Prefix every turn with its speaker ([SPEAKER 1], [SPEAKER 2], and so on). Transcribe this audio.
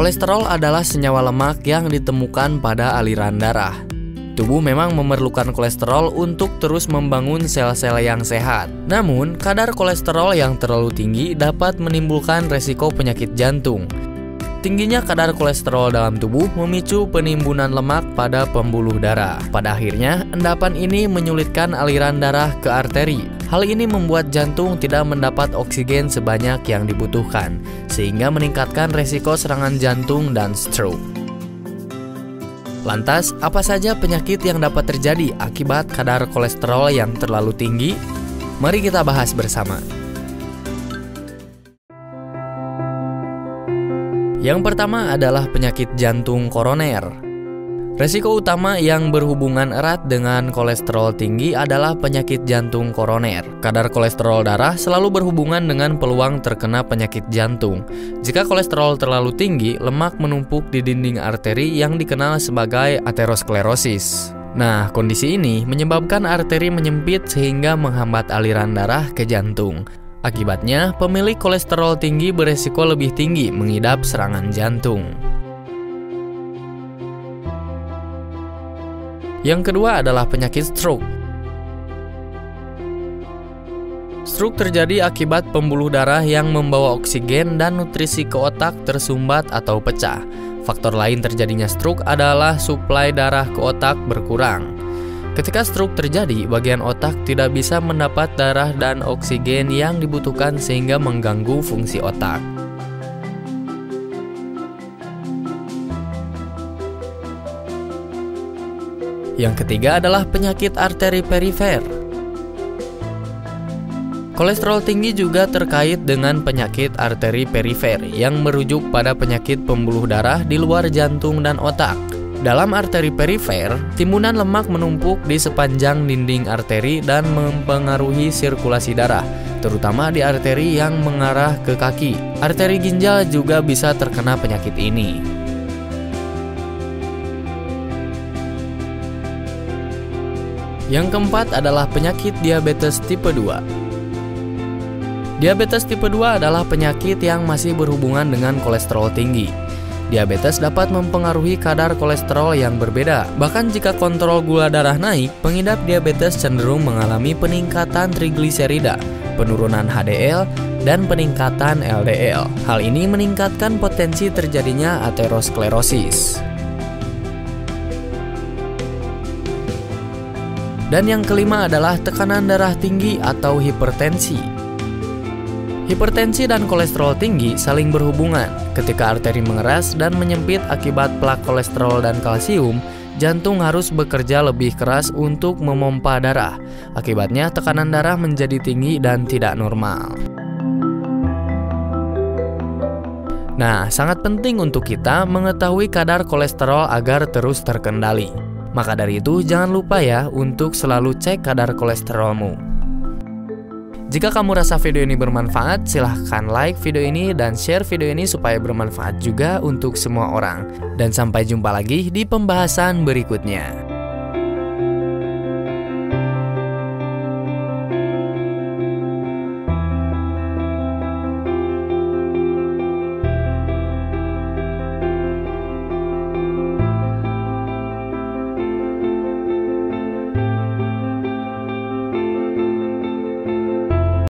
[SPEAKER 1] Kolesterol adalah senyawa lemak yang ditemukan pada aliran darah. Tubuh memang memerlukan kolesterol untuk terus membangun sel-sel yang sehat. Namun, kadar kolesterol yang terlalu tinggi dapat menimbulkan resiko penyakit jantung. Tingginya kadar kolesterol dalam tubuh memicu penimbunan lemak pada pembuluh darah. Pada akhirnya, endapan ini menyulitkan aliran darah ke arteri. Hal ini membuat jantung tidak mendapat oksigen sebanyak yang dibutuhkan, sehingga meningkatkan resiko serangan jantung dan stroke. Lantas, apa saja penyakit yang dapat terjadi akibat kadar kolesterol yang terlalu tinggi? Mari kita bahas bersama. Yang pertama adalah penyakit jantung koroner. Resiko utama yang berhubungan erat dengan kolesterol tinggi adalah penyakit jantung koroner. Kadar kolesterol darah selalu berhubungan dengan peluang terkena penyakit jantung. Jika kolesterol terlalu tinggi, lemak menumpuk di dinding arteri yang dikenal sebagai aterosklerosis. Nah, kondisi ini menyebabkan arteri menyempit sehingga menghambat aliran darah ke jantung. Akibatnya, pemilik kolesterol tinggi beresiko lebih tinggi mengidap serangan jantung. Yang kedua adalah penyakit stroke. Stroke terjadi akibat pembuluh darah yang membawa oksigen dan nutrisi ke otak tersumbat atau pecah. Faktor lain terjadinya stroke adalah suplai darah ke otak berkurang. Ketika stroke terjadi, bagian otak tidak bisa mendapat darah dan oksigen yang dibutuhkan sehingga mengganggu fungsi otak. Yang ketiga adalah penyakit arteri perifer. Kolesterol tinggi juga terkait dengan penyakit arteri perifer yang merujuk pada penyakit pembuluh darah di luar jantung dan otak. Dalam arteri perifer, timbunan lemak menumpuk di sepanjang dinding arteri dan mempengaruhi sirkulasi darah, terutama di arteri yang mengarah ke kaki. Arteri ginjal juga bisa terkena penyakit ini. Yang keempat adalah penyakit diabetes tipe 2. Diabetes tipe 2 adalah penyakit yang masih berhubungan dengan kolesterol tinggi. Diabetes dapat mempengaruhi kadar kolesterol yang berbeda. Bahkan jika kontrol gula darah naik, pengidap diabetes cenderung mengalami peningkatan trigliserida, penurunan HDL, dan peningkatan LDL. Hal ini meningkatkan potensi terjadinya aterosklerosis. Dan yang kelima adalah tekanan darah tinggi atau hipertensi. Hipertensi dan kolesterol tinggi saling berhubungan. Ketika arteri mengeras dan menyempit akibat plak kolesterol dan kalsium, jantung harus bekerja lebih keras untuk memompa darah. Akibatnya tekanan darah menjadi tinggi dan tidak normal. Nah, sangat penting untuk kita mengetahui kadar kolesterol agar terus terkendali. Maka dari itu, jangan lupa ya untuk selalu cek kadar kolesterolmu. Jika kamu rasa video ini bermanfaat, silahkan like video ini dan share video ini supaya bermanfaat juga untuk semua orang. Dan sampai jumpa lagi di pembahasan berikutnya.